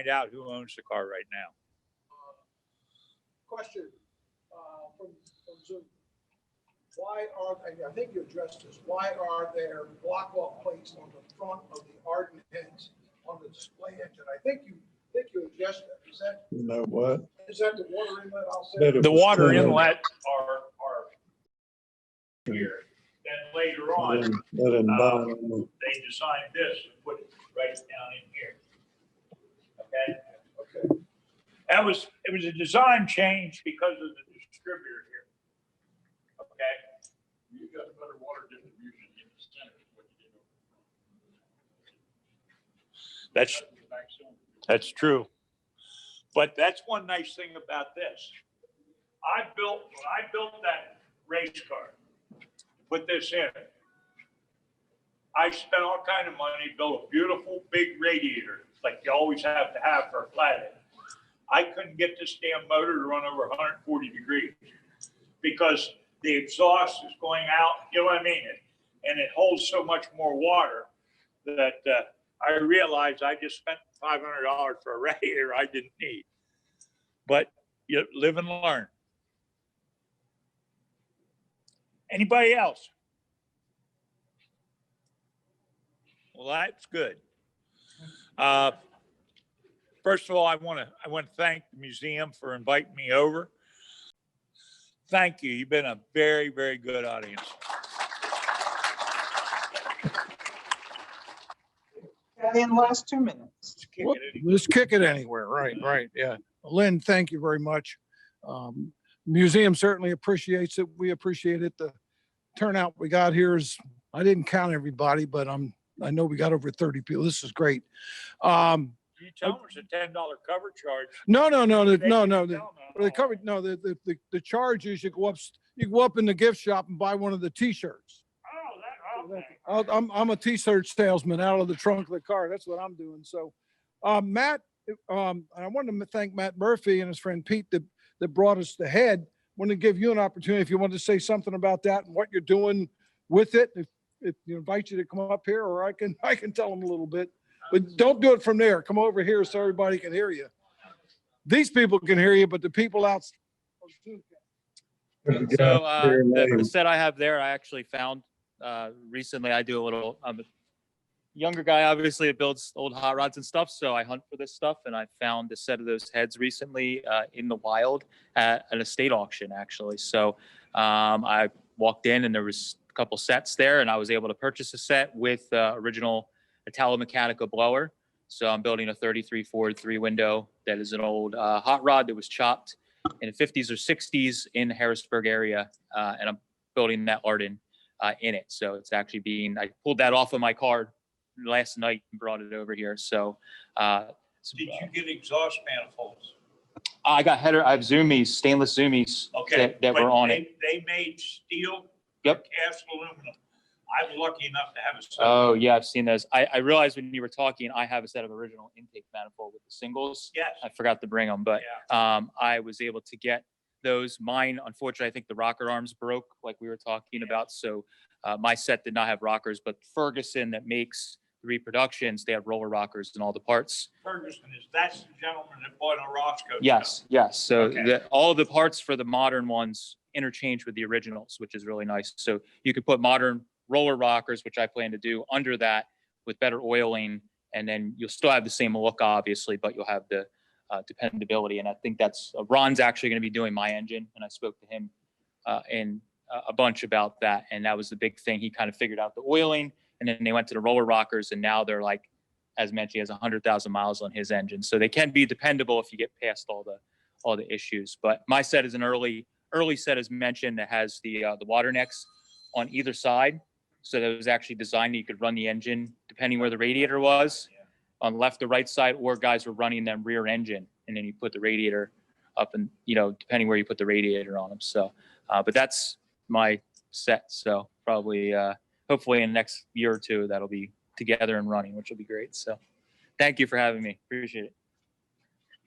out who owns the car right now. Question from Zoom. Why are, I think you addressed this, why are there block-off plates on the front of the Ardun heads on the display engine? I think you addressed that. Is that? You know what? Is that the water inlet? I'll say The water inlet are here. then later on, they designed this and put it right down in here. Okay? Okay. It was a design change because of the distributor here. Okay? You got better water distribution in the center than what you did over front. That's true. But that's one nice thing about this. when I built that race car, put this in, I spent all kind of money, built a beautiful big radiator, like you always have to have for a flathead. I couldn't get this damn motor to run over 140 degrees because the exhaust is going out, you know what I mean? And it holds so much more water that I realized I just spent $500 for a radiator I didn't need. But you live and learn. Anybody else? Well, that's good. First of all, I want to thank the museum for inviting me over. Thank you. You've been a very, very good audience. In the last 2 minutes. Let's kick it anywhere. Right. Yeah. Lynn, thank you very much. Museum certainly appreciates it. We appreciate it. The turnout we got here is, I didn't count everybody, but I know we got over 30 people. This is great. You tell them it's a $10 cover charge. No. The charge is you go up in the gift shop and buy one of the T-shirts. Oh, okay. I'm a T-shirt salesman out of the trunk of the car. That's what I'm doing. So, Matt, I wanted to thank Matt Murphy and his friend Pete that brought us the head. Want to give you an opportunity if you want to say something about that and what you're doing with it. If you invite you to come up here, or I can tell them a little bit, but don't do it from there. Come over here so everybody can hear you. These people can hear you, but the people out. So the set I have there, I actually found recently. I'm a younger guy, obviously, that builds old hot rods and stuff. So I hunt for this stuff, and I found a set of those heads recently in the wild at an estate auction, actually. So I walked in, and there was a couple sets there, and I was able to purchase a set with original Italo-Mechanica blower. So I'm building a 33 Ford 3-window that is an old hot rod that was chopped in the 50s or 60s in the Harrisburg area, and I'm building that Ardun in it. So it's actually I pulled that off of my car last night and brought it over here. So did you get exhaust manifolds? I have zoomies, stainless zoomies that were on it. They made steel, yep, cast aluminum. I was lucky enough to have a set. Oh yeah, I've seen those. I realized when you were talking, I have a set of original intake manifold with the singles. Yes. I forgot to bring them, but I was able to get those. Mine, unfortunately, I think the rocker arms broke, like we were talking about. So my set did not have rockers, but Ferguson, that makes the reproductions, they have roller rockers and all the parts. Ferguson, that's the gentleman that bought a Roscoe. Yes. So all the parts for the modern ones interchange with the originals, which is really nice. So you could put modern roller rockers, which I plan to do, under that with better oiling, and then you'll still have the same look, obviously, but you'll have the dependability. And I think that's Ron's actually going to be doing my engine, and I spoke to him in a bunch about that, and that was the big thing. He kind of figured out the oiling, and then they went to the roller rockers, and now they're like, as mentioned, he has 100,000 miles on his engine, so they can be dependable if you get past all the issues. But my set is an early set, as mentioned, that has the water necks on either side. So that was actually designed that you could run the engine depending where the radiator was, on left or right side, or guys were running them rear engine, and then you put the radiator up, and depending where you put the radiator on them. So, but that's my set. So probably, hopefully in the next year or two, that'll be together and running, which will be great. So thank you for having me. Appreciate it.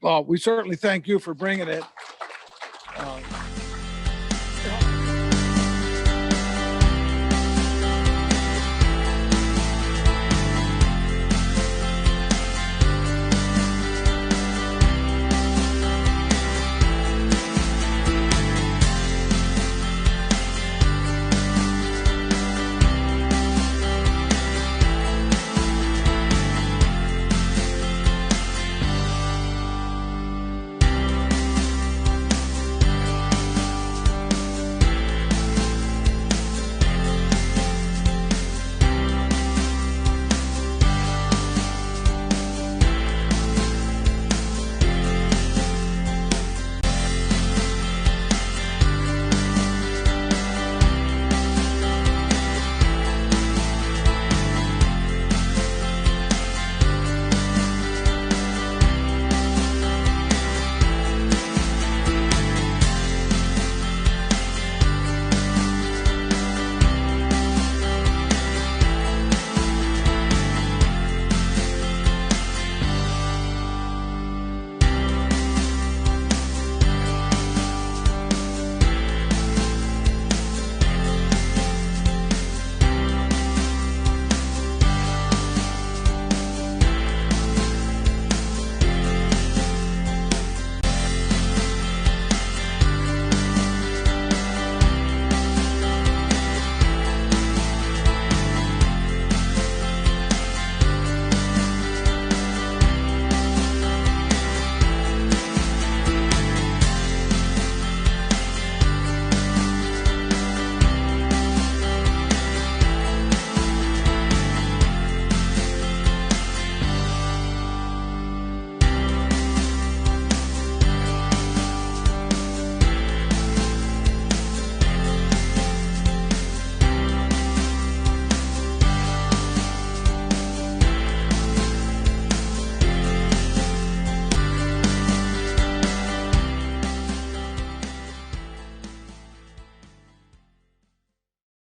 Well, we certainly thank you for bringing it.